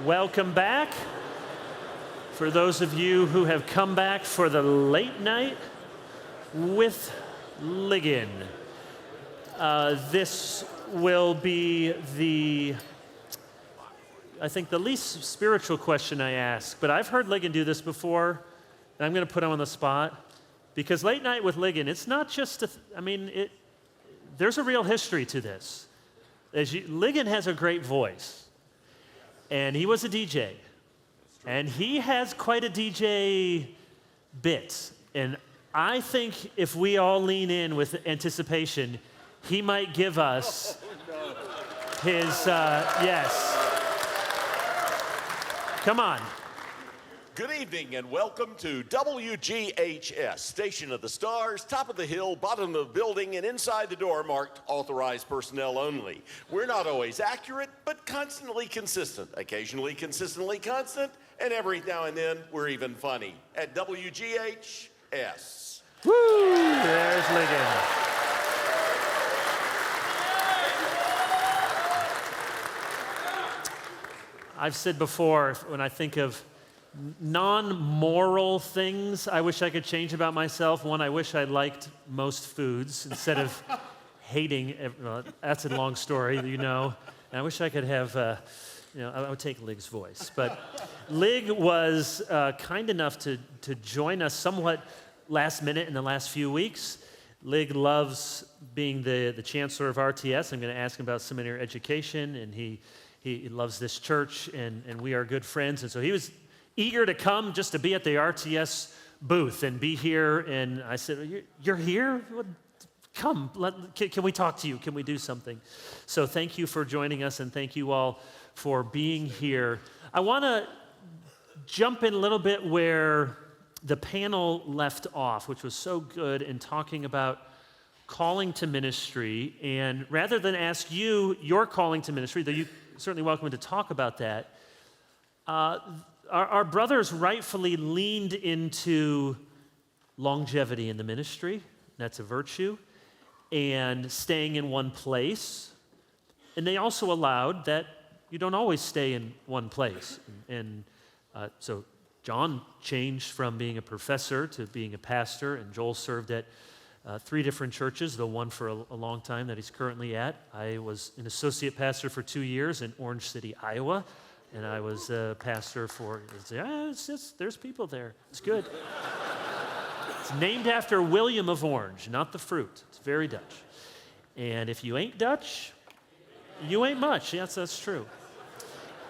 Welcome back. For those of you who have come back for the late night with Ligon, this will be I think the least spiritual question I ask, but I've heard Ligon do this before, and I'm going to put him on the spot, because late night with Ligon, it's not just, there's a real history to this. Ligon has a great voice. And he was a DJ, and he has quite a DJ bit. And I think if we all lean in with anticipation, he might give us his, yes. Come on. Good evening and welcome to WGHS, Station of the Stars, top of the hill, bottom of the building, and inside the door marked authorized personnel only. We're not always accurate, but constantly consistent, occasionally consistently constant, and every now and then we're even funny at WGHS. Woo! There's Ligon. I've said before, when I think of non-moral things I wish I could change about myself. One, I wish I liked most foods instead of hating. Well, that's a long story, you know. And I wish I could have, I would take Lig's voice. But Lig was kind enough to join us somewhat last minute in the last few weeks. Lig loves being the Chancellor of RTS. I'm going to ask him about seminary education, and he loves this church, and we are good friends. And so he was eager to come just to be at the RTS booth and be here. And I said, you're here? Come, can we talk to you? Can we do something? So thank you for joining us, and thank you all for being here. I want to jump in a little bit where the panel left off, which was so good in talking about calling to ministry. And rather than ask you your calling to ministry, though you're certainly welcome to talk about that, our brothers rightfully leaned into longevity in the ministry. That's a virtue. And staying in one place. And they also allowed that you don't always stay in one place. And so John changed from being a professor to being a pastor, and Joel served at 3 different churches, the one for a long time that he's currently at. I was an associate pastor for 2 years in Orange City, Iowa. And I was a pastor for, there's people there. It's good. It's named after William of Orange, not the fruit. It's very Dutch. And if you ain't Dutch, you ain't much. Yes, that's true.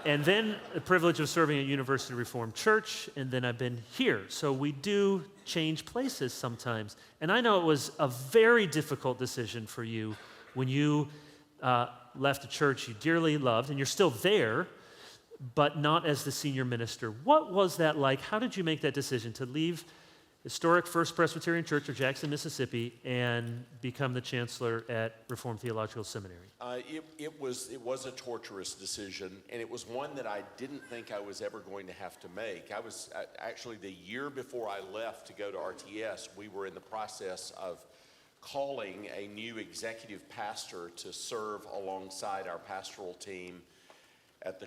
And then the privilege of serving at University Reformed Church, and then I've been here. So we do change places sometimes. And I know it was a very difficult decision for you when you left a church you dearly loved, and you're still there, but not as the senior minister. What was that like? How did you make that decision to leave historic First Presbyterian Church of Jackson, Mississippi, and become the chancellor at Reformed Theological Seminary? It was a torturous decision, and it was one that I didn't think I was ever going to have to make. I was actually, the year before I left to go to RTS, we were in the process of calling a new executive pastor to serve alongside our pastoral team at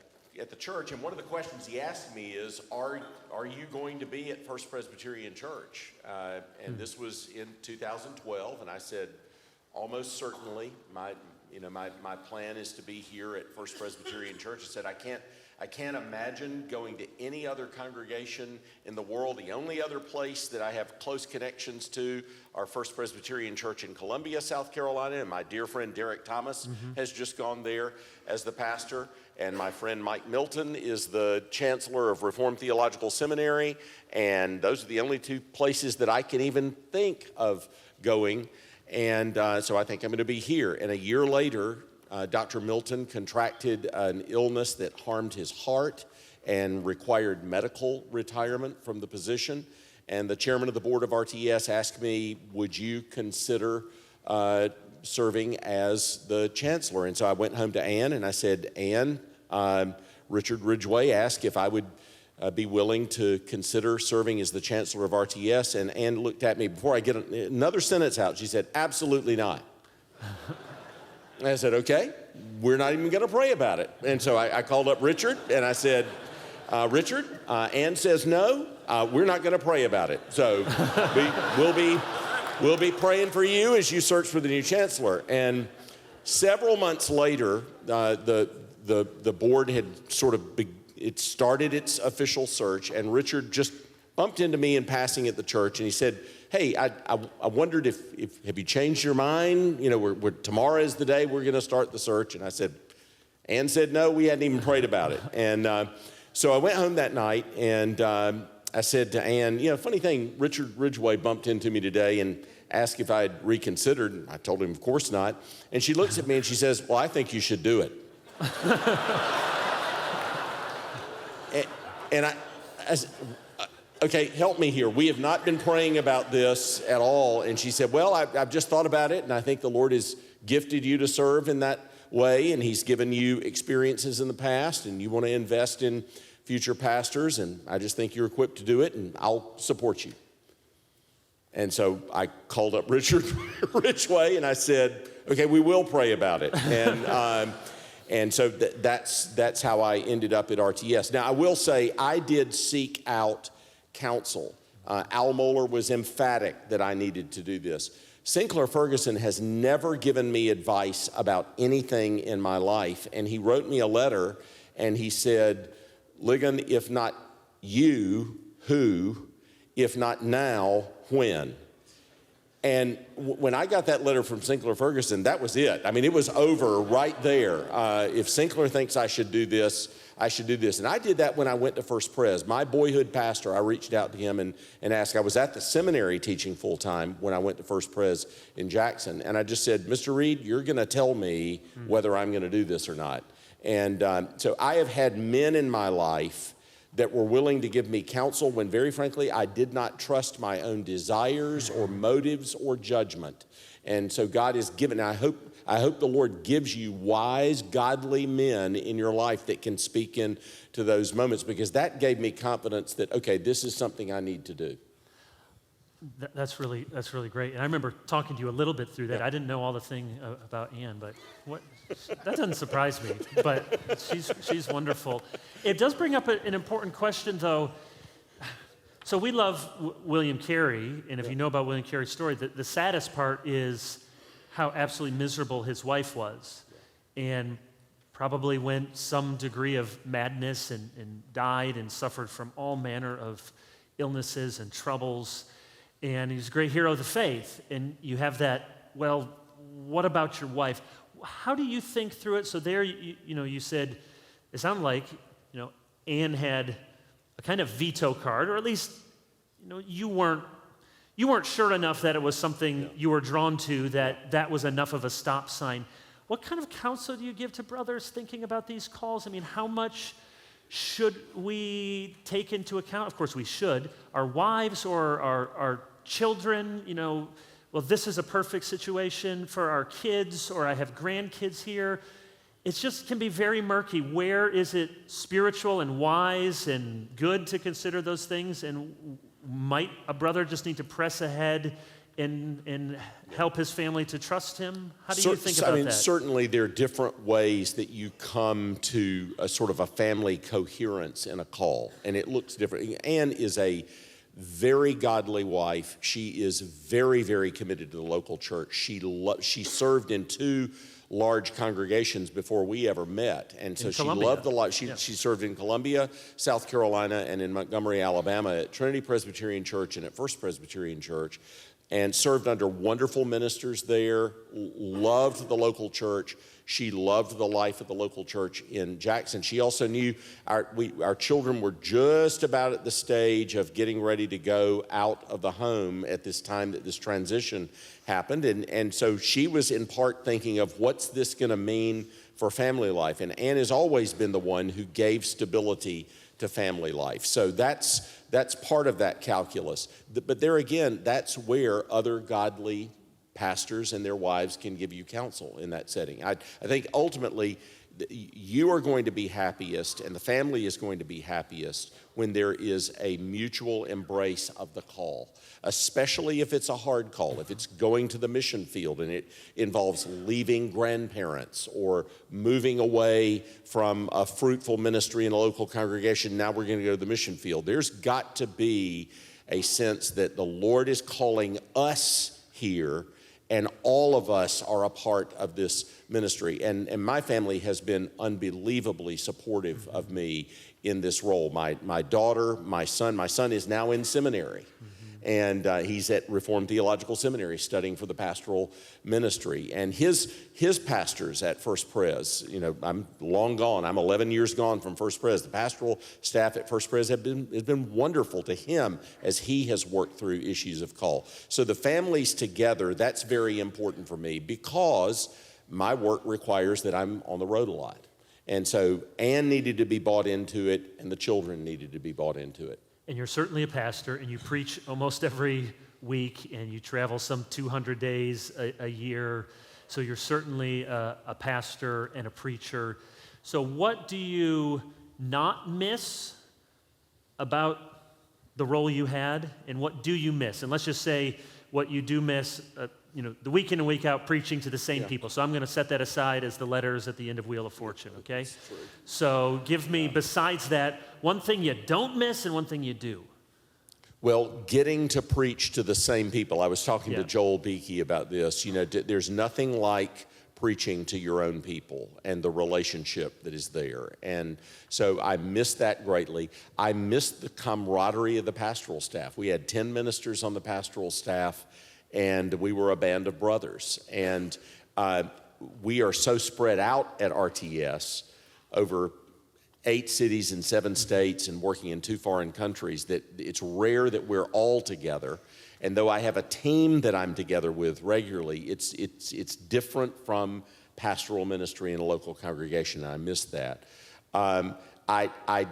the church, and one of the questions he asked me is, are you going to be at First Presbyterian Church? And this was in 2012, and I said, almost certainly. My plan is to be here at First Presbyterian Church. I said, I can't imagine going to any other congregation in the world. The only other place that I have close connections to are First Presbyterian Church in Columbia, South Carolina, and my dear friend Derek Thomas has just gone there as the pastor. And my friend Mike Milton is the Chancellor of Reformed Theological Seminary, and those are the only 2 places that I can even think of going. And so I think I'm going to be here. And a year later, Dr. Milton contracted an illness that harmed his heart and required medical retirement from the position. And the chairman of the board of RTS asked me, would you consider serving as the chancellor? And so I went home to Ann and I said, Ann, Richard Ridgway asked if I would be willing to consider serving as the chancellor of RTS. And Ann looked at me before I get another sentence out. She said, absolutely not. And I said, okay, we're not even going to pray about it. And so I called up Richard and I said, Richard, Ann says no, we're not going to pray about it. So we'll be praying for you as you search for the new chancellor. And several months later, the board had it started its official search, and Richard just bumped into me in passing at the church, and he said, hey, I wondered if have you changed your mind? You know, tomorrow is the day we're going to start the search. And I said, Ann said no, we hadn't even prayed about it. And so I went home that night, and I said to Ann, you know, funny thing, Richard Ridgway bumped into me today and asked if I had reconsidered. And I told him, of course not. And she looks at me and she says, well, I think you should do it. and I said, okay, help me here. We have not been praying about this at all. And she said, well, I've just thought about it, and I think the Lord has gifted you to serve in that way, and he's given you experiences in the past, and you want to invest in future pastors, and I just think you're equipped to do it, and I'll support you. And so I called up Richard Ridgway, and I said, okay, we will pray about it. And so that's how I ended up at RTS. Now, I will say I did seek out counsel. Al Mohler was emphatic that I needed to do this. Sinclair Ferguson has never given me advice about anything in my life, and he wrote me a letter, and he said, Ligon, if not you, who? If not now, when? And when I got that letter from Sinclair Ferguson, that was it. I mean, it was over right there. If Sinclair thinks I should do this, I should do this. And I did that when I went to First Pres. My boyhood pastor, I reached out to him and asked. I was at the seminary teaching full-time when I went to First Pres in Jackson. And I just said, Mr. Reed, you're going to tell me whether I'm going to do this or not. And so I have had men in my life that were willing to give me counsel when, very frankly, I did not trust my own desires or motives or judgment. And so God has given, I hope the Lord gives you wise, godly men in your life that can speak into those moments, because that gave me confidence that, okay, this is something I need to do. That's really great. And I remember talking to you a little bit through that. Yeah. I didn't know all the thing about Ann, but that doesn't surprise me. But she's wonderful. It does bring up an important question, though. So we love William Carey, and if you know about William Carey's story, the saddest part is how absolutely miserable his wife was, and probably went some degree of madness and died and suffered from all manner of illnesses and troubles. And he's a great hero of the faith. And you have that, well, what about your wife? How do you think through it? So there, you said, it sounded like, Ann had a kind of veto card, or at least, you weren't sure enough that it was something you were drawn to, that was enough of a stop sign. What kind of counsel do you give to brothers thinking about these calls? I mean, how much should we take into account? Of course we should. Our wives or our children, well, this is a perfect situation for our kids, or I have grandkids here. It just can be very murky. Where is it spiritual and wise and good to consider those things? And might a brother just need to press ahead and help his family to trust him? How do you think about that? Certainly there are different ways that you come to a sort of a family coherence in a call, and it looks different. Ann is a very godly wife. She is very, very committed to the local church. She served in 2 large congregations before we ever met, and so she loved the life. She served in Columbia, South Carolina, and in Montgomery, Alabama, at Trinity Presbyterian Church and at First Presbyterian Church, and served under wonderful ministers there, loved the local church. She loved the life of the local church in Jackson. She also knew our children were just about at the stage of getting ready to go out of the home at this time that this transition happened. And so she was in part thinking of what's this going to mean for family life. And Ann has always been the one who gave stability to family life. So that's part of that calculus. But there again, that's where other godly pastors and their wives can give you counsel in that setting. I think ultimately you are going to be happiest and the family is going to be happiest when there is a mutual embrace of the call, especially if it's a hard call, if it's going to the mission field and it involves leaving grandparents or moving away from a fruitful ministry in a local congregation. Now we're going to go to the mission field. There's got to be a sense that the Lord is calling us here and all of us are a part of this ministry. And my family has been unbelievably supportive of me in this role. My daughter, my son is now in seminary. And he's at Reformed Theological Seminary studying for the pastoral ministry. And his pastors at First Pres, I'm long gone. I'm 11 years gone from First Pres. The pastoral staff at First Pres has been wonderful to him as he has worked through issues of call. So the families together, that's very important for me because my work requires that I'm on the road a lot. And so Ann needed to be bought into it, and the children needed to be bought into it. And you're certainly a pastor, and you preach almost every week, and you travel some 200 days a year. So you're certainly a pastor and a preacher. So what do you not miss about the role you had, and what do you miss? And let's just say what you do miss, the week in and week out preaching to the same people. So I'm going to set that aside as the letters at the end of Wheel of Fortune, okay? So give me, besides that, one thing you don't miss and one thing you do. Well, getting to preach to the same people. I was talking to Joel Beakey about this. There's nothing like preaching to your own people and the relationship that is there. And so I miss that greatly. I miss the camaraderie of the pastoral staff. We had 10 ministers on the pastoral staff, and we were a band of brothers. And we are so spread out at RTS over 8 cities in 7 states and working in 2 foreign countries that it's rare that we're all together. And though I have a team that I'm together with regularly, it's different from pastoral ministry in a local congregation. I miss that. I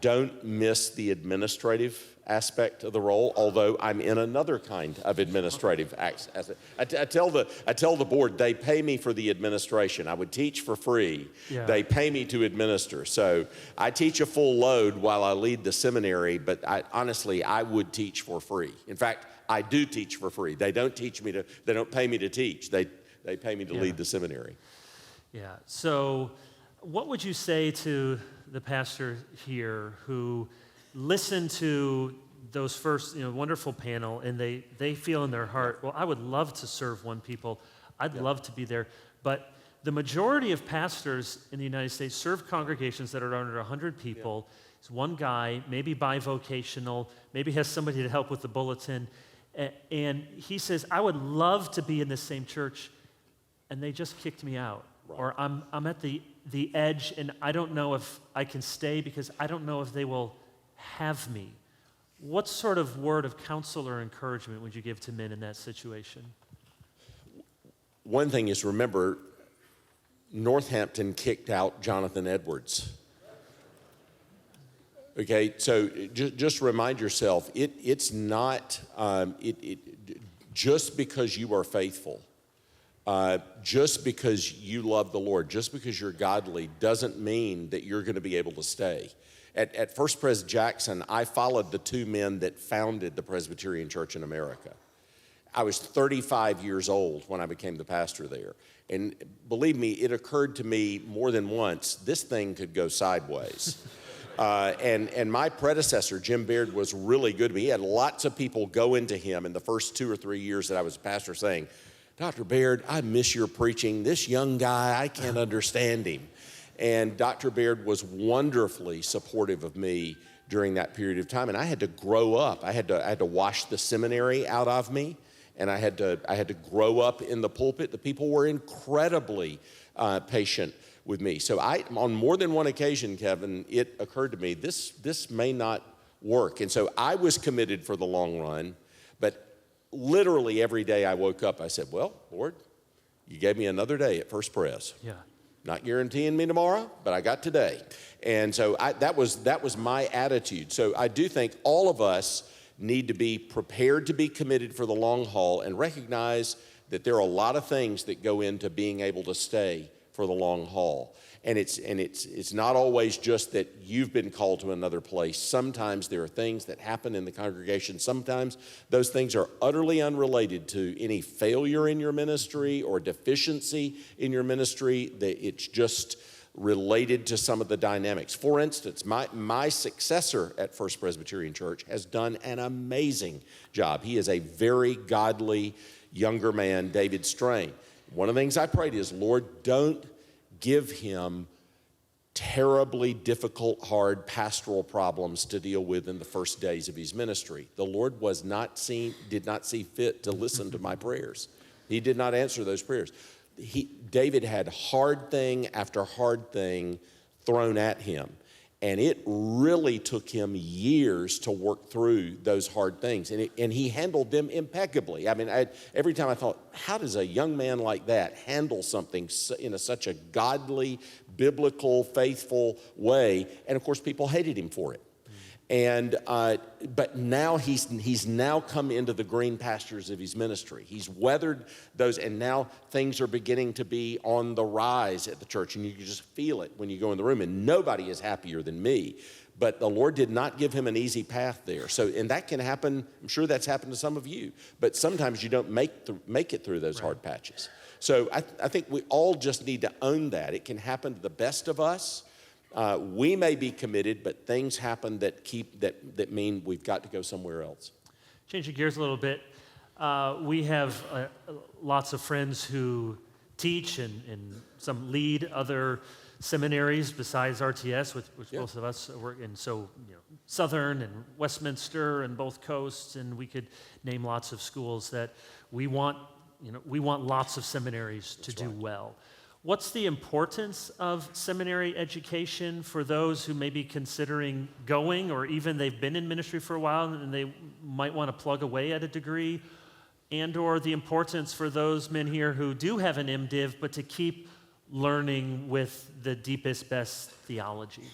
don't miss the administrative aspect of the role, although I'm in another kind of administrative aspect. I tell the board they pay me for the administration. I would teach for free. Yeah. They pay me to administer. So I teach a full load while I lead the seminary, but honestly, I would teach for free. In fact, I do teach for free. They don't pay me to teach. They pay me to lead the seminary. Yeah. So what would you say to the pastor here who listen to those first, wonderful panel, and they feel in their heart, well, I would love to serve one people. I'd love to be there. But the majority of pastors in the United States serve congregations that are under 100 people. It's one guy, maybe bivocational, maybe has somebody to help with the bulletin. And he says, I would love to be in this same church, and they just kicked me out. Right. Or I'm at the edge, and I don't know if I can stay because I don't know if they will have me. What sort of word of counsel or encouragement would you give to men in that situation? One thing is, remember, Northampton kicked out Jonathan Edwards. Okay, so just remind yourself, it's not just because you are faithful, just because you love the Lord, just because you're godly, doesn't mean that you're going to be able to stay. At First Pres Jackson, I followed the 2 men that founded the Presbyterian Church in America. I was 35 years old when I became the pastor there. And believe me, it occurred to me more than once, this thing could go sideways. And my predecessor, Jim Baird, was really good to me. He had lots of people go into him in the first 2 or 3 years that I was pastor saying, Dr. Baird, I miss your preaching. This young guy, I can't understand him. And Dr. Baird was wonderfully supportive of me during that period of time. And I had to grow up. I had to wash the seminary out of me, and I had to grow up in the pulpit. The people were incredibly patient with me. So on more than one occasion, Kevin, it occurred to me, this may not work. And so I was committed for the long run, but literally every day I woke up, I said, well, Lord, you gave me another day at First Pres. Yeah. Not guaranteeing me tomorrow, but I got today. And so that was my attitude. So I do think all of us need to be prepared to be committed for the long haul and recognize that there are a lot of things that go into being able to stay for the long haul. And it's not always just that you've been called to another place. Sometimes there are things that happen in the congregation. Sometimes those things are utterly unrelated to any failure in your ministry or deficiency in your ministry. It's just related to some of the dynamics. For instance, my successor at First Presbyterian Church has done an amazing job. He is a very godly younger man, David Strain. One of the things I prayed is, Lord, don't give him terribly difficult, hard pastoral problems to deal with in the first days of his ministry. The Lord did not see fit to listen to my prayers. He did not answer those prayers. David had hard thing after hard thing thrown at him. And it really took him years to work through those hard things. And he handled them impeccably. I mean, every time I thought, how does a young man like that handle something in such a godly, biblical, faithful way? And of course, people hated him for it. And but now he's now come into the green pastures of his ministry. He's weathered those, and now things are beginning to be on the rise at the church, and you can just feel it when you go in the room. And nobody is happier than me. But the Lord did not give him an easy path there. So, and that can happen. I'm sure that's happened to some of you. But sometimes you don't make it through those hard patches. So I think we all just need to own that. It can happen to the best of us. We may be committed, but things happen that mean we've got to go somewhere else. Changing gears a little bit, we have lots of friends who teach and some lead other seminaries besides RTS, which both of us work in. So, Southern and Westminster and both coasts, and we could name lots of schools that we want lots of seminaries to do well. What's the importance of seminary education for those who may be considering going, or even they've been in ministry for a while and they might want to plug away at a degree, and or the importance for those men here who do have an MDiv but to keep learning with the deepest, best theology?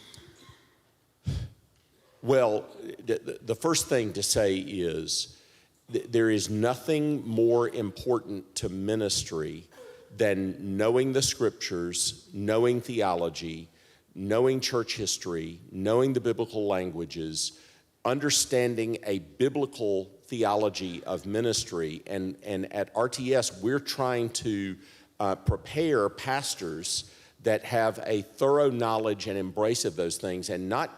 Well, the first thing to say is there is nothing more important to ministry than knowing the scriptures, knowing theology, knowing church history, knowing the biblical languages, understanding a biblical theology of ministry. And at RTS, we're trying to prepare pastors that have a thorough knowledge and embrace of those things, and not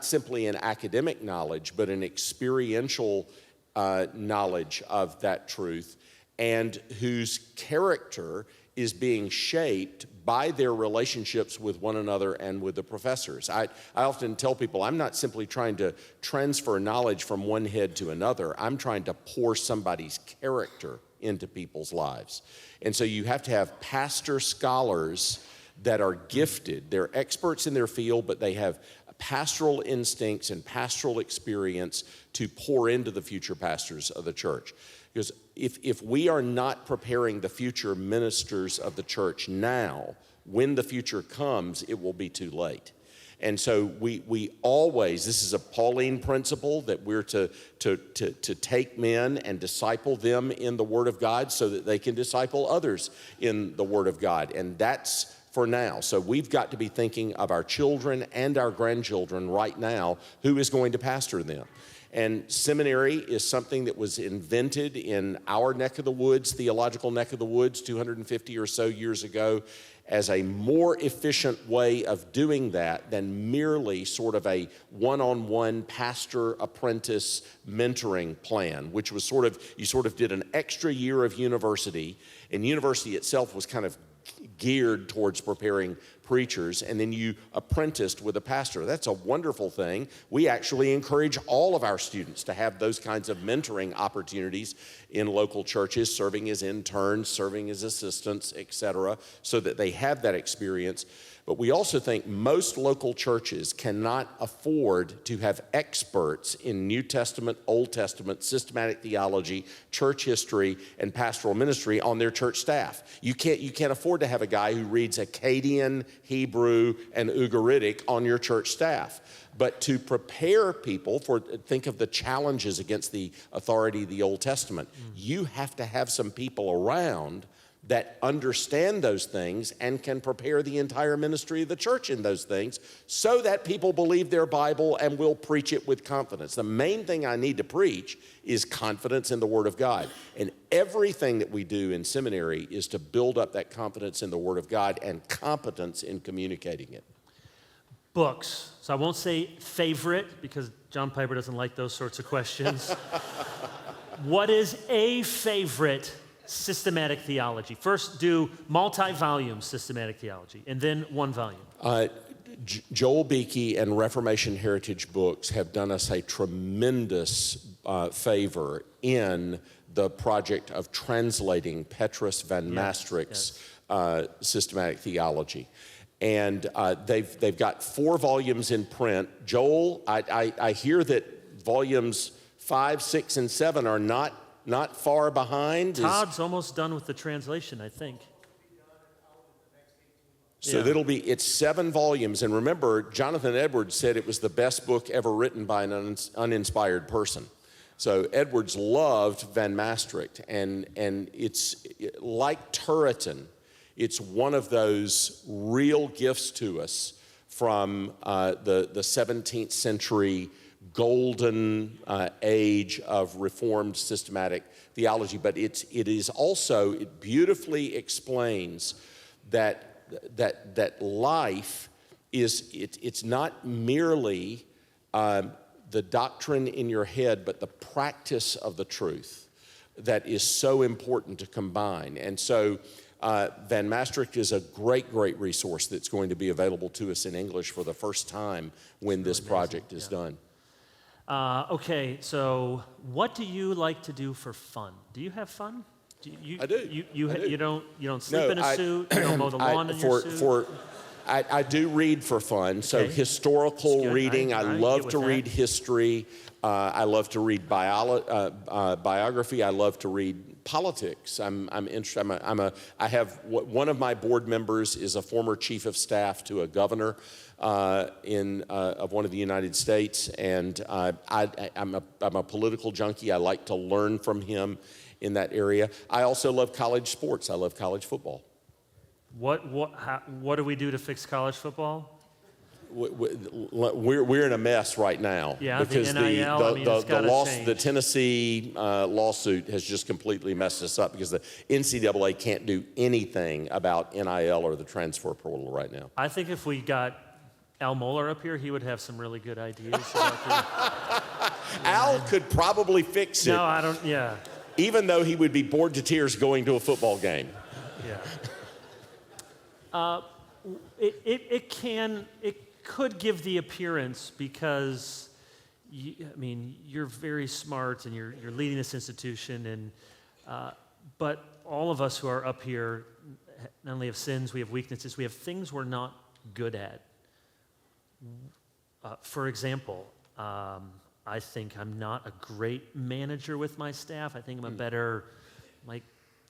simply an academic knowledge, but an experiential knowledge of that truth, and whose character is being shaped by their relationships with one another and with the professors. I often tell people, I'm not simply trying to transfer knowledge from one head to another. I'm trying to pour somebody's character into people's lives. And so you have to have pastor scholars that are gifted. They're experts in their field, but they have pastoral instincts and pastoral experience to pour into the future pastors of the church. Because if we are not preparing the future ministers of the church now, when the future comes, it will be too late. And so we always, this is a Pauline principle, that we're to take men and disciple them in the Word of God so that they can disciple others in the Word of God. And that's for now. So we've got to be thinking of our children and our grandchildren right now, who is going to pastor them. And seminary is something that was invented in our neck of the woods, theological neck of the woods, 250 or so years ago, as a more efficient way of doing that than merely sort of a one-on-one pastor-apprentice mentoring plan, which was you sort of did an extra year of university, and university itself was kind of geared towards preparing preachers, and then you apprenticed with a pastor. That's a wonderful thing. We actually encourage all of our students to have those kinds of mentoring opportunities in local churches, serving as interns, serving as assistants, etc., so that they have that experience. But we also think most local churches cannot afford to have experts in New Testament, Old Testament, systematic theology, church history, and pastoral ministry on their church staff. You can't afford to have a guy who reads Akkadian, Hebrew, and Ugaritic on your church staff. But to prepare people think of the challenges against the authority of the Old Testament. You have to have some people around that understand those things and can prepare the entire ministry of the church in those things so that people believe their Bible and will preach it with confidence. The main thing I need to preach is confidence in the Word of God. And everything that we do in seminary is to build up that confidence in the Word of God and competence in communicating it. Books. So I won't say favorite because John Piper doesn't like those sorts of questions. What is a favorite systematic theology? First, do multi-volume systematic theology, and then one volume. Joel Beakey and Reformation Heritage Books have done us a tremendous favor in the project of translating Petrus Van Maastricht's systematic theology. And they've got 4 volumes in print. Joel, I hear that volumes 5, 6, and 7 are not far behind. Todd's almost done with the translation, I think. So it's 7 volumes. And remember, Jonathan Edwards said it was the best book ever written by an uninspired person. So Edwards loved Van Maastricht, and it's like Turretin. It's one of those real gifts to us from the 17th century golden age of Reformed systematic theology. But it beautifully explains that life it's not merely the doctrine in your head, but the practice of the truth that is so important to combine. And so Van Maastricht is a great resource that's going to be available to us in English for the first time when this project is done. Okay, so what do you like to do for fun? Do you have fun? I do. You don't sleep in a suit. You don't mow the lawn in your suit. I do read for fun. So historical reading. I love to read history. I love to read biography. I love to read politics. I'm interested. I have one of my board members is a former chief of staff to a governor of one of the United States, and I'm a political junkie. I like to learn from him in that area. I also love college sports. I love college football. What do we do to fix college football? We're in a mess right now because the Tennessee lawsuit has just completely messed us up because the NCAA can't do anything about NIL or the transfer portal right now. I think if we got Al Mohler up here, he would have some really good ideas. Al could probably fix it. No, I don't. Yeah. Even though he would be bored to tears going to a football game. Yeah. It could give the appearance because, you're very smart and you're leading this institution, but all of us who are up here not only have sins, we have weaknesses, we have things we're not good at. For example, I think I'm not a great manager with my staff. I think I'm a better,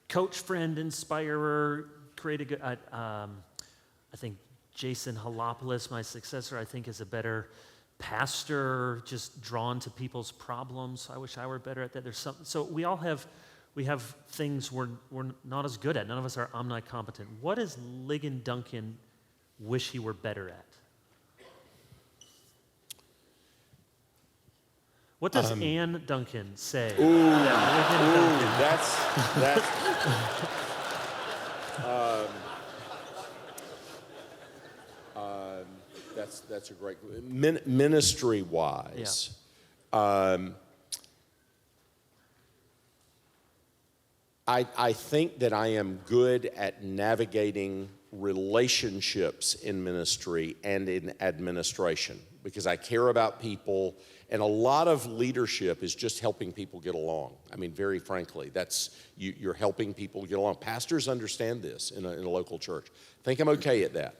coach, friend, inspirer, create a good. I think Jason Halopoulos, my successor, I think is a better pastor, just drawn to people's problems. I wish I were better at that. There's something. So we have things we're not as good at. None of us are omnicompetent. What does Ligon Duncan wish he were better at? What does Ann Duncan say? That's a great ministry-wise. Yeah. I think that I am good at navigating relationships in ministry and in administration because I care about people, and a lot of leadership is just helping people get along. Very frankly, you're helping people get along. Pastors understand this in a local church. I think I'm okay at that.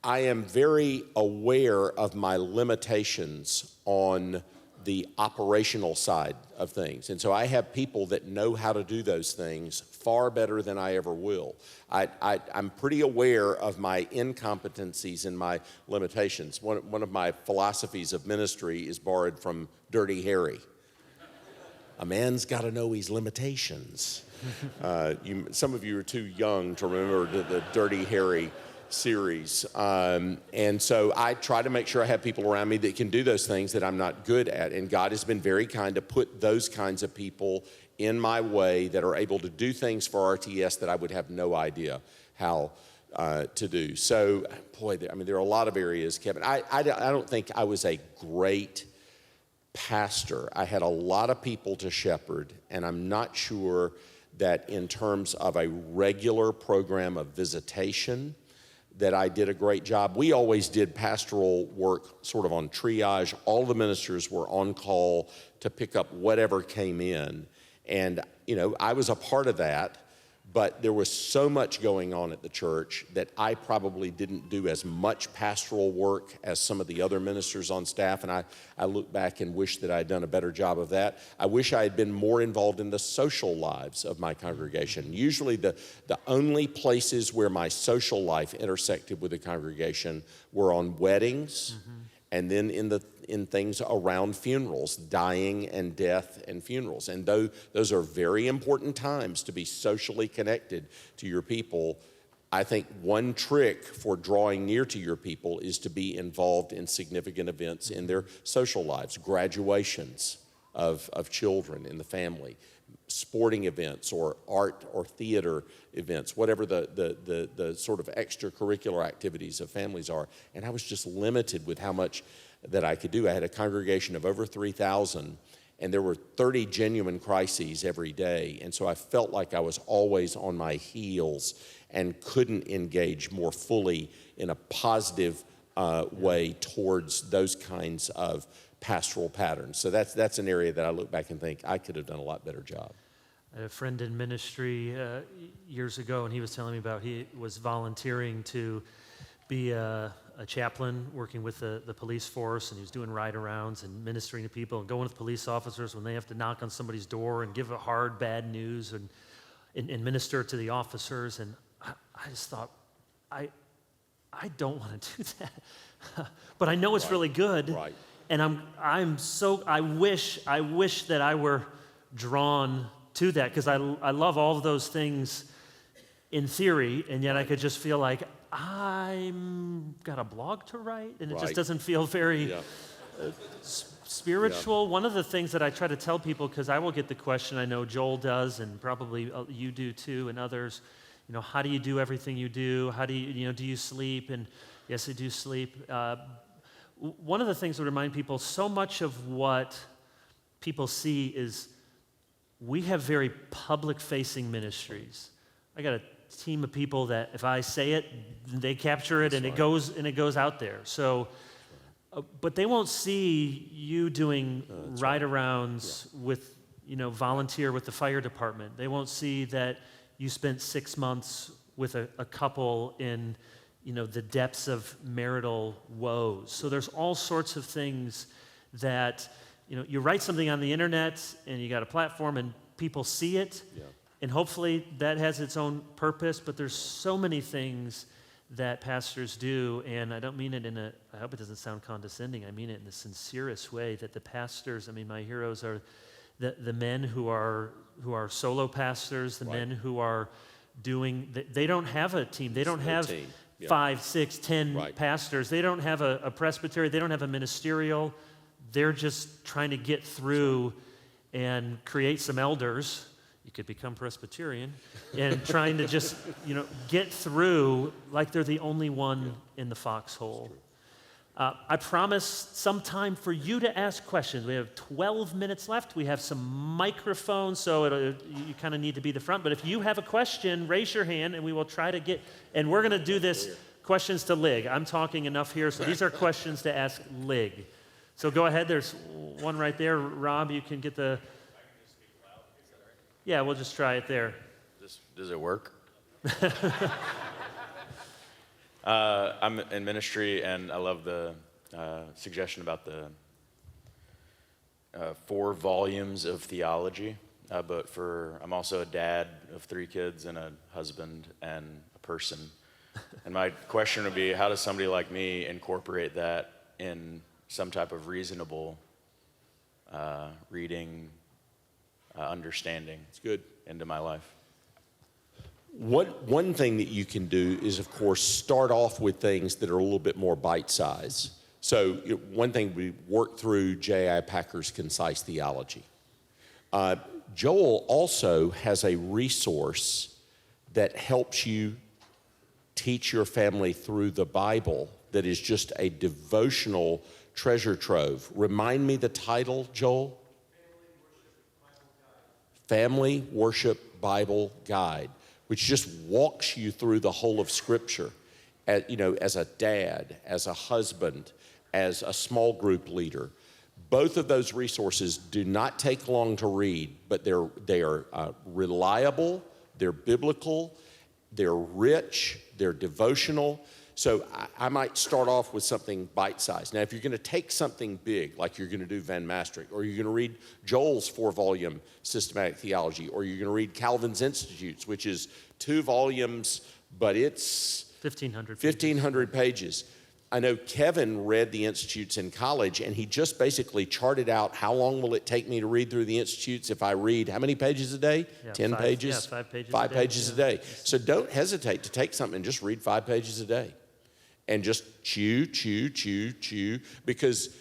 I am very aware of my limitations on the operational side of things. And so I have people that know how to do those things far better than I ever will. I'm pretty aware of my incompetencies and my limitations. One of my philosophies of ministry is borrowed from Dirty Harry. A man's got to know his limitations. Some of you are too young to remember the Dirty Harry series. And so I try to make sure I have people around me that can do those things that I'm not good at. And God has been very kind to put those kinds of people in my way that are able to do things for RTS that I would have no idea how to do. So, boy, there are a lot of areas, Kevin. I don't think I was a great pastor. I had a lot of people to shepherd, and I'm not sure that in terms of a regular program of visitation that I did a great job. We always did pastoral work sort of on triage. All the ministers were on call to pick up whatever came in. And, I was a part of that, but there was so much going on at the church that I probably didn't do as much pastoral work as some of the other ministers on staff, and I look back and wish that I had done a better job of that. I wish I had been more involved in the social lives of my congregation. Usually the only places where my social life intersected with the congregation were on weddings, and then in things around funerals, dying and death and funerals. And those are very important times to be socially connected to your people. I think one trick for drawing near to your people is to be involved in significant events in their social lives, graduations of children in the family, sporting events or art or theater events, whatever the sort of extracurricular activities of families are. And I was just limited with how much that I could do. I had a congregation of over 3,000, and there were 30 genuine crises every day. And so I felt like I was always on my heels and couldn't engage more fully in a positive way towards those kinds of pastoral patterns. So that's an area that I look back and think I could have done a lot better job. I had a friend in ministry years ago, and he was telling me about he was volunteering to be a chaplain working with the police force, and he was doing ride-arounds and ministering to people and going with police officers when they have to knock on somebody's door and give a hard, bad news and minister to the officers. And I just thought, I don't want to do that. But I know it's really good. Right. And I wish that I were drawn to that, because I love all of those things in theory, and yet I could just feel like I'm got a blog to write, and it just doesn't feel very spiritual. One of the things that I try to tell people, because I will get the question, I know Joel does, and probably you do too, and others, how do you do everything you do? How do you, do you sleep? And yes, I do sleep. One of the things to remind people, so much of what people see is we have very public-facing ministries. I got a team of people that if I say it, they capture it, and it goes out there. So, but they won't see you doing ride-arounds with, volunteer with the fire department. They won't see that you spent 6 months with a couple in, the depths of marital woes. So there's all sorts of things that, you write something on the internet and you got a platform and people see it, and hopefully that has its own purpose, but there's so many things that pastors do, and I don't mean it I hope it doesn't sound condescending, I mean it in the sincerest way, that the pastors, my heroes are the men who are solo pastors, the men who are doing, they don't have a team, they don't have 5, 6, 10 pastors, they don't have a presbytery, they don't have a ministerial, they're just trying to get through and create some elders. You could become Presbyterian, and trying to just, get through like they're the only one in the foxhole. I promise some time for you to ask questions. We have 12 minutes left. We have some microphones, so you kind of need to be the front. But if you have a question, raise your hand, and we will try to get, and we're going to do this questions to Lig. I'm talking enough here, so these are questions to ask Lig. So go ahead. There's one right there. Rob, you can get the... Yeah, we'll just try it there. Does it work? I'm in ministry, and I love the suggestion about the 4 volumes of theology. I'm also a dad of 3 kids and a husband and a person. And my question would be, how does somebody like me incorporate that in some type of reasonable reading, understanding? It's good. Into my life? One thing that you can do is, of course, start off with things that are a little bit more bite-sized. So one thing, we worked through J.I. Packer's Concise Theology. Joel also has a resource that helps you teach your family through the Bible that is just a devotional treasure trove. Remind me the title, Joel? Family Worship Bible Guide, which just walks you through the whole of Scripture, as a dad, as a husband, as a small group leader. Both of those resources do not take long to read, but they are reliable, they're biblical, they're rich, they're devotional. So I might start off with something bite-sized. Now, if you're going to take something big, like you're going to do Van Maastricht, or you're going to read Joel's 4-volume systematic theology, or you're going to read Calvin's Institutes, which is 2 volumes, but it's 1,500 pages. I know Kevin read the Institutes in college, and he just basically charted out how long will it take me to read through the Institutes if I read how many pages a day? Yeah, 10 pages? Yeah, 5 pages 5 a day. pages a day. So don't hesitate to take something and just read 5 pages a day. And just chew, because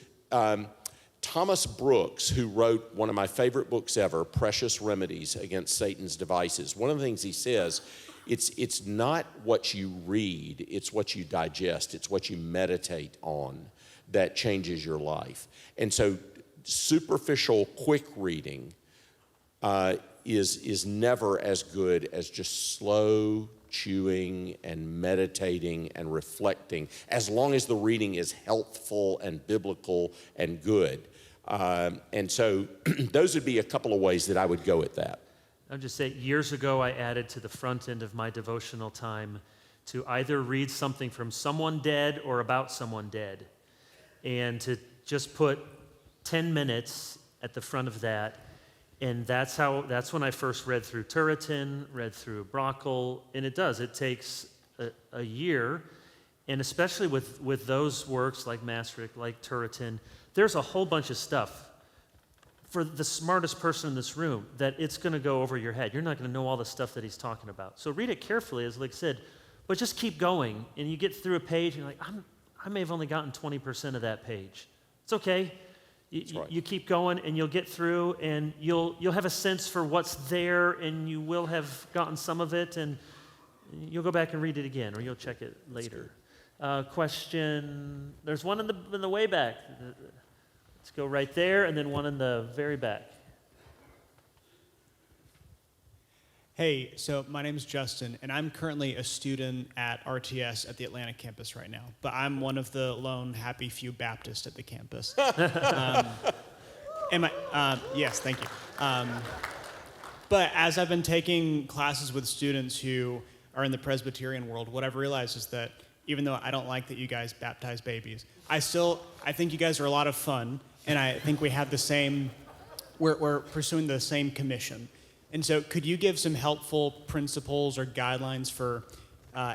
Thomas Brooks, who wrote one of my favorite books ever, Precious Remedies Against Satan's Devices, one of the things he says, it's not what you read, it's what you digest, it's what you meditate on that changes your life. And so superficial, quick reading is never as good as just slow chewing and meditating and reflecting, as long as the reading is healthful and biblical and good. And so those would be a couple of ways that I would go at that. I'll just say, years ago, I added to the front end of my devotional time to either read something from someone dead or about someone dead, and to just put 10 minutes at the front of that. And that's when I first read through Turretin, read through Brockle, and it takes a year, and especially with those works like Maastricht, like Turretin, there's a whole bunch of stuff for the smartest person in this room that it's going to go over your head. You're not going to know all the stuff that he's talking about. So read it carefully, as Lick said, but just keep going, and you get through a page, and you're like, I may have only gotten 20% of that page. It's okay. You keep going, and you'll get through, and you'll have a sense for what's there, and you will have gotten some of it, and you'll go back and read it again, or you'll check it later. Question, there's one in the way back. Let's go right there, and then one in the very back. Hey, so my name is Justin, and I'm currently a student at RTS at the Atlanta campus right now, but I'm one of the lone happy few Baptists at the campus. Yes, thank you. But as I've been taking classes with students who are in the Presbyterian world, what I've realized is that even though I don't like that you guys baptize babies, I think you guys are a lot of fun, and I think we have we're pursuing the same commission. And so could you give some helpful principles or guidelines for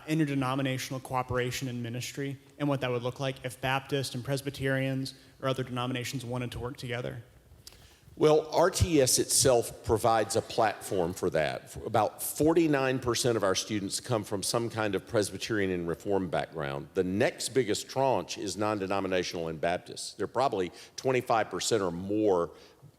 interdenominational cooperation in ministry and what that would look like if Baptists and Presbyterians or other denominations wanted to work together? Well, RTS itself provides a platform for that. About 49% of our students come from some kind of Presbyterian and Reformed background. The next biggest tranche is non-denominational and Baptists. They're probably 25% or more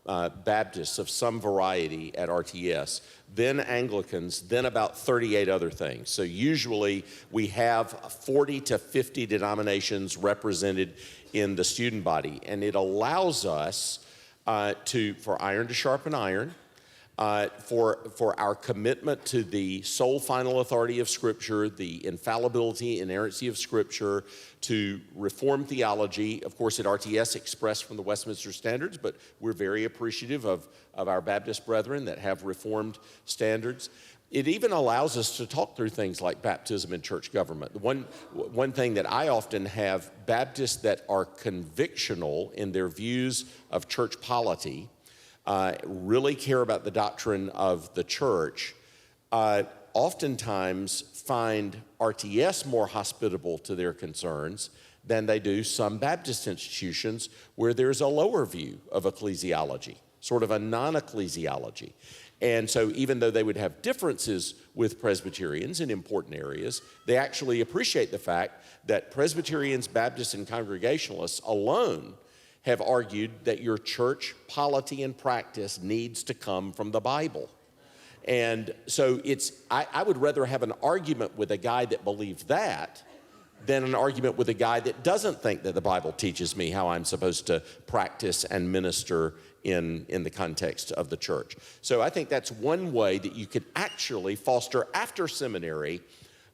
Baptists of some variety at RTS, then Anglicans, then about 38 other things. So usually we have 40 to 50 denominations represented in the student body, and it allows us for iron to sharpen iron, for our commitment to the sole final authority of Scripture, the infallibility, inerrancy of Scripture, to Reformed theology, of course at RTS expressed from the Westminster Standards, but we're very appreciative of our Baptist brethren that have Reformed standards. it even allows us to talk through things like baptism and church government. One thing that I often have, Baptists that are convictional in their views of church polity, really care about the doctrine of the church, oftentimes find RTS more hospitable to their concerns than they do some Baptist institutions where there's a lower view of ecclesiology, sort of a non-ecclesiology. And so even though they would have differences with Presbyterians in important areas, they actually appreciate the fact that Presbyterians, Baptists, and Congregationalists alone have argued that your church polity and practice needs to come from the Bible. And so I would rather have an argument with a guy that believes that than an argument with a guy that doesn't think that the Bible teaches me how I'm supposed to practice and minister in the context of the church. So I think that's one way that you could actually foster, after seminary,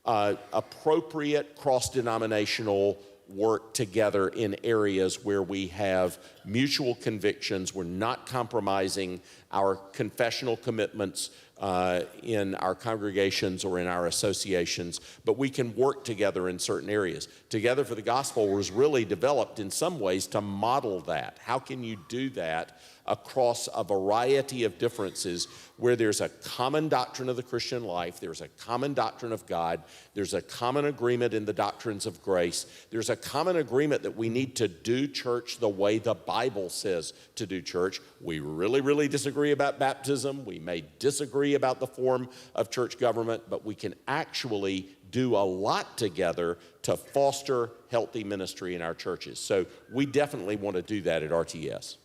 appropriate cross-denominational work together in areas where we have mutual convictions. We're not compromising our confessional commitments in our congregations or in our associations, but we can work together in certain areas. Together for the Gospel was really developed in some ways to model that. How can you do that across a variety of differences where there's a common doctrine of the Christian life, there's a common doctrine of God, there's a common agreement in the doctrines of grace, there's a common agreement that we need to do church the way the Bible says to do church. We really, really disagree about baptism. We may disagree about the form of church government, but we can actually do a lot together to foster healthy ministry in our churches. So we definitely want to do that at RTS.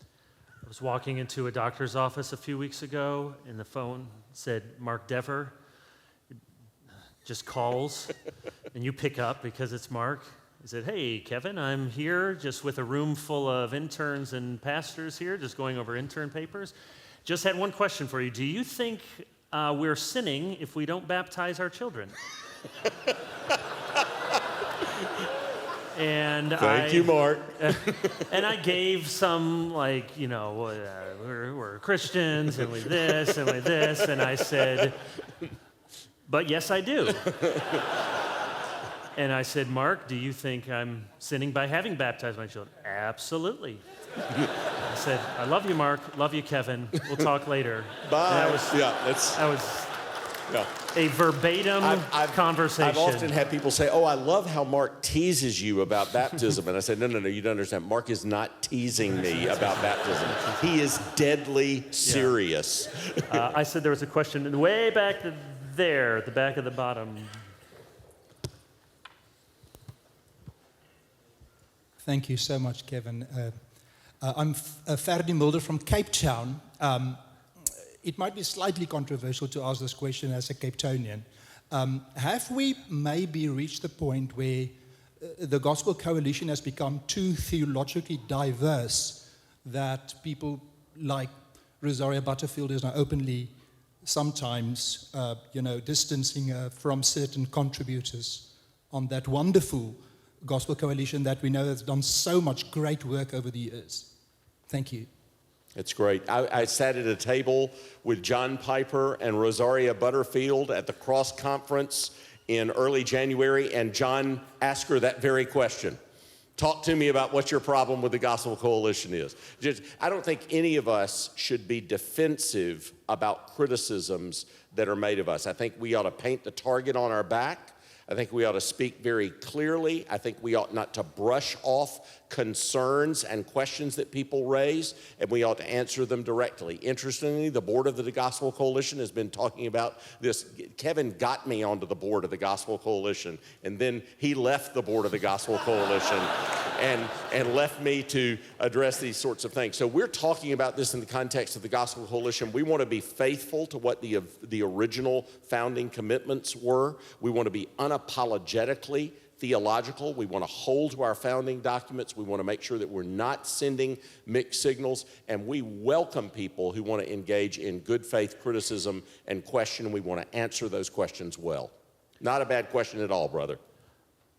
I was walking into a doctor's office a few weeks ago, and the phone said, Mark Dever. It just calls, and you pick up because it's Mark. He said, hey, Kevin, I'm here just with a room full of interns and pastors here, just going over intern papers. Just had one question for you. Do you think we're sinning if we don't baptize our children? And Thank you, Mark. And I gave some, like, you know, we're Christians, and we this, and we this, and I said, but yes, I do. And I said, Mark, do you think I'm sinning by having baptized my children? Absolutely. I said, I love you, Mark. Love you, Kevin. We'll talk later. Bye. That was a verbatim conversation. I've often had people say, oh, I love how Mark teases you about baptism. And I said, no, you don't understand. Mark is not teasing me about baptism. He is deadly serious. I said there was a question way back there, at the back of the bottom. Thank you so much, Kevin. I'm Ferdi Mulder from Cape Town. It might be slightly controversial to ask this question as a Cape Townian. Have we maybe reached the point where the Gospel Coalition has become too theologically diverse that people like Rosaria Butterfield is now openly sometimes, distancing from certain contributors on that wonderful Gospel Coalition that we know has done so much great work over the years? Thank you. It's great. I sat at a table with John Piper and Rosaria Butterfield at the Cross Conference in early January, and John asked her that very question. Talk to me about what your problem with the Gospel Coalition is. I don't think any of us should be defensive about criticisms that are made of us. I think we ought to paint the target on our back. I think we ought to speak very clearly. I think we ought not to brush off concerns and questions that people raise, and we ought to answer them directly. Interestingly, the board of the Gospel Coalition has been talking about this. Kevin got me onto the board of the Gospel Coalition, and then he left the board of the Gospel Coalition and left me to address these sorts of things. So we're talking about this in the context of the Gospel Coalition. We want to be faithful to what the original founding commitments were. We want to be unapologetically theological. We want to hold to our founding documents. We want to make sure that we're not sending mixed signals, and we welcome people who want to engage in good faith criticism and question. We want to answer those questions well. Not a bad question at all, brother.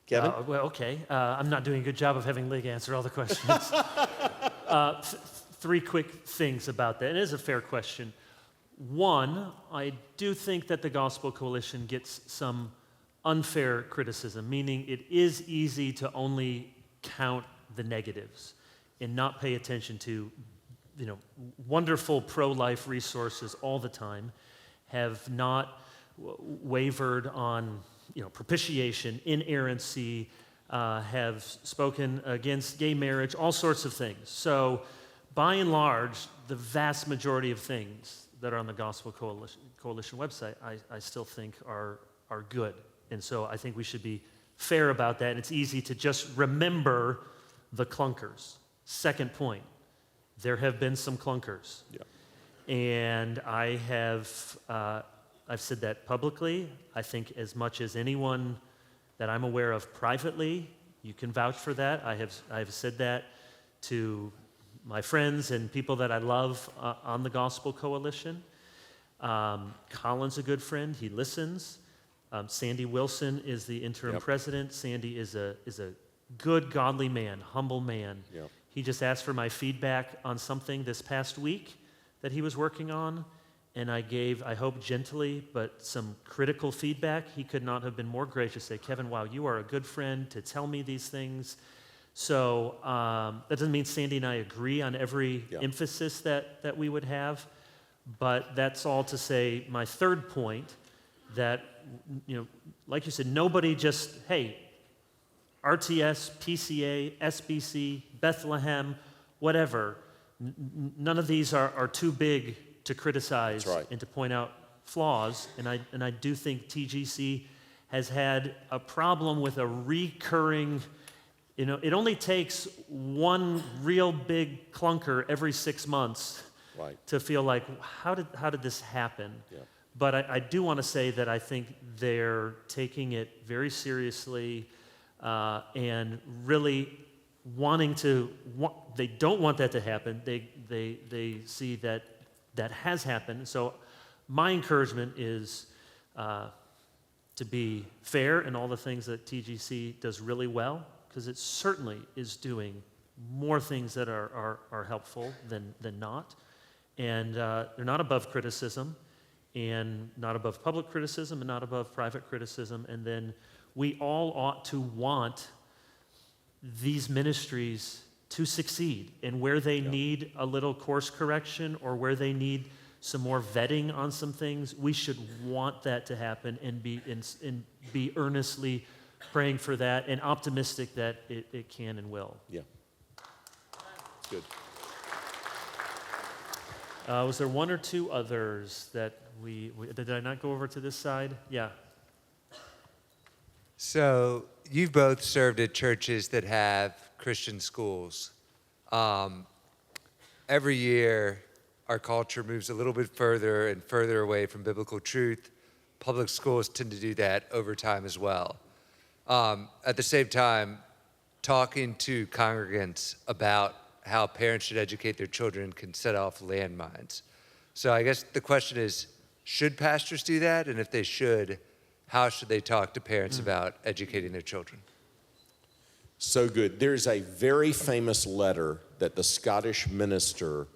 Kevin? Okay. I'm not doing a good job of having Lig answer all the questions. Three quick things about that. It is a fair question. One, I do think that the Gospel Coalition gets some unfair criticism, meaning it is easy to only count the negatives and not pay attention to, wonderful pro-life resources all the time, have not wavered on, propitiation, inerrancy, have spoken against gay marriage, all sorts of things. So by and large, the vast majority of things that are on the Gospel Coalition website, I still think are good. And so I think we should be fair about that. And it's easy to just remember the clunkers. Second point, there have been some clunkers. Yeah. And I've said that publicly. I think as much as anyone that I'm aware of privately, you can vouch for that. I have said that to my friends and people that I love on the Gospel Coalition. Colin's a good friend. He listens. Sandy Wilson is the interim president. Sandy is a good, godly man, humble man. Yep. He just asked for my feedback on something this past week that he was working on, and I gave, I hope gently, but some critical feedback. He could not have been more gracious. Say, Kevin, wow, you are a good friend to tell me these things. So that doesn't mean Sandy and I agree on every emphasis that we would have, but that's all to say my third point, that, like you said, nobody just, hey, RTS, PCA, SBC, Bethlehem, whatever, none of these are too big to criticize and to point out flaws, and I do think TGC has had a problem with a recurring. It only takes one real big clunker every 6 months to feel like, how did this happen? Yeah. But I do want to say that I think they're taking it very seriously and really wanting to. They don't want that to happen. They see that has happened. So my encouragement is to be fair in all the things that TGC does really well, because it certainly is doing more things that are helpful than not. And they're not above criticism, and not above public criticism, and not above private criticism. And then we all ought to want these ministries to succeed. And where they need a little course correction, or where they need some more vetting on some things, we should want that to happen and be earnestly praying for that and optimistic that it can and will. Yeah. Good. Was there one or two others that did I not go over to this side? Yeah. So you've both served at churches that have Christian schools. Every year, our culture moves a little bit further and further away from biblical truth. Public schools tend to do that over time as well. At the same time, talking to congregants about how parents should educate their children can set off landmines. So I guess the question is, should pastors do that? And if they should, how should they talk to parents about educating their children? So good. There's a very famous letter that the Scottish minister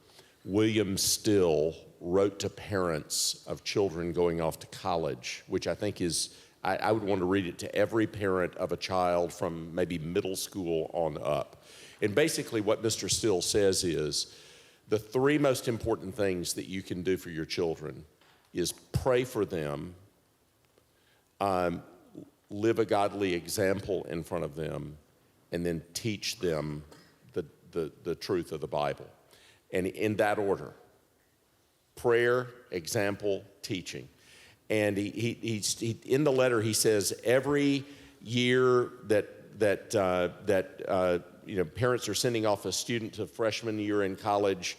William Still wrote to parents of children going off to college, which I think is, I would want to read it to every parent of a child from maybe middle school on up. And basically what Mr. Still says is, the three most important things that you can do for your children is pray for them, live a godly example in front of them, and then teach them the truth of the Bible. And in that order: prayer, example, teaching. And he in the letter he says every year that parents are sending off a student to freshman year in college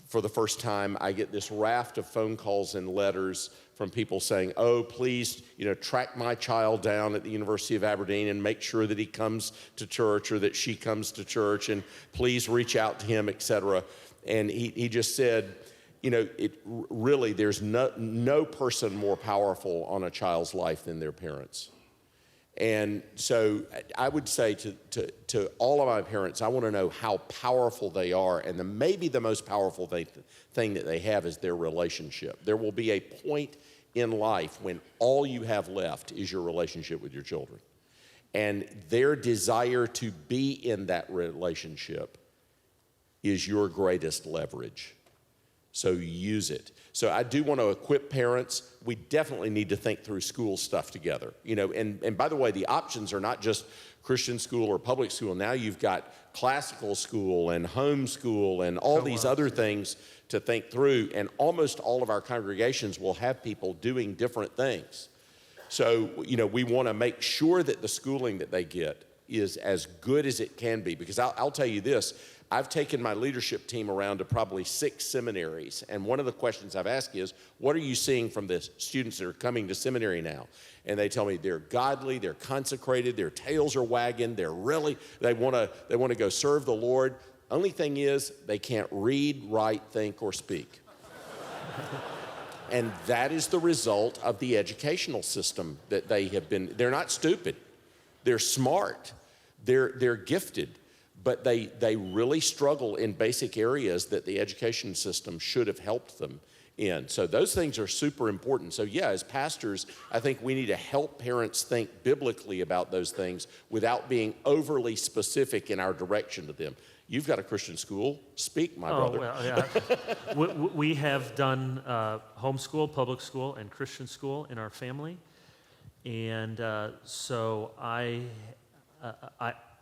for the first time, I get this raft of phone calls and letters from people saying, oh, please, track my child down at the University of Aberdeen and make sure that he comes to church or that she comes to church, and please reach out to him, etc. And he just said, it really, there's no person more powerful on a child's life than their parents. And so I would say to all of my parents, I want to know how powerful they are. And maybe the most powerful thing that they have is their relationship. There will be a point in life when all you have left is your relationship with your children. And their desire to be in that relationship is your greatest leverage. So use it. So I do want to equip parents. We definitely need to think through school stuff together. And by the way, the options are not just Christian school or public school. Now you've got classical school and homeschool and all these other things to think through. And almost all of our congregations will have people doing different things. So, we want to make sure that the schooling that they get is as good as it can be. Because I'll tell you this, I've taken my leadership team around to probably 6 seminaries, and one of the questions I've asked is, what are you seeing from the students that are coming to seminary now? And they tell me they're godly, they're consecrated, their tails are wagging, they want to go serve the Lord. Only thing is, they can't read, write, think, or speak. And that is the result of the educational system that they have been. They're not stupid, they're smart, they're gifted. But they really struggle in basic areas that the education system should have helped them in. So those things are super important. So yeah, as pastors, I think we need to help parents think biblically about those things without being overly specific in our direction to them. You've got a Christian school. Speak, my brother. Well, yeah. we have done homeschool, public school, and Christian school in our family. And so I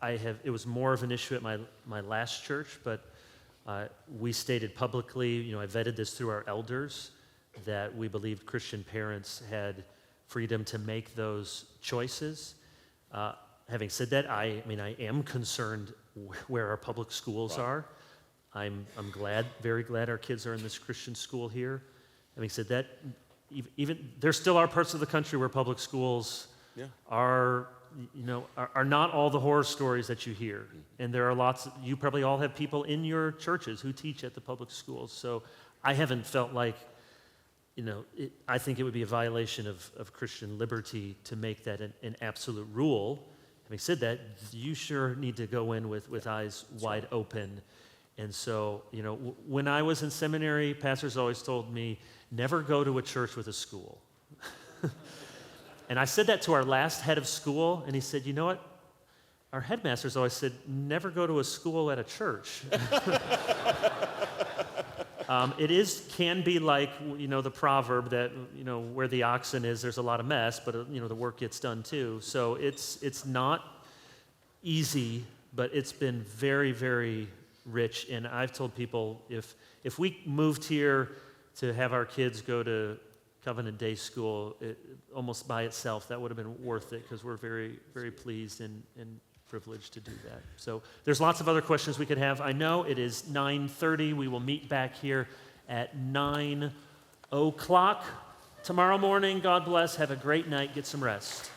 have, it was more of an issue at my last church, but we stated publicly, I vetted this through our elders, that we believed Christian parents had freedom to make those choices. Having said that, I am concerned where our public schools are. I'm very glad our kids are in this Christian school here. Having said that, even there still are parts of the country where public schools are not all the horror stories that you hear. And there are lots, you probably all have people in your churches who teach at the public schools. So I haven't felt like, I think it would be a violation of Christian liberty to make that an absolute rule. Having said that, you sure need to go in with eyes wide open. And so, when I was in seminary, pastors always told me, never go to a church with a school. And I said that to our last head of school, and he said, you know what? Our headmasters always said, never go to a school at a church. It can be like, the proverb that, where the oxen is, there's a lot of mess, but, the work gets done too. So it's not easy, but it's been very, very rich. And I've told people, if we moved here to have our kids go to Covenant Day School, almost by itself, that would have been worth it, because we're very, very pleased and privileged to do that. So there's lots of other questions we could have. I know it is 9:30. We will meet back here at 9 o'clock tomorrow morning. God bless. Have a great night. Get some rest.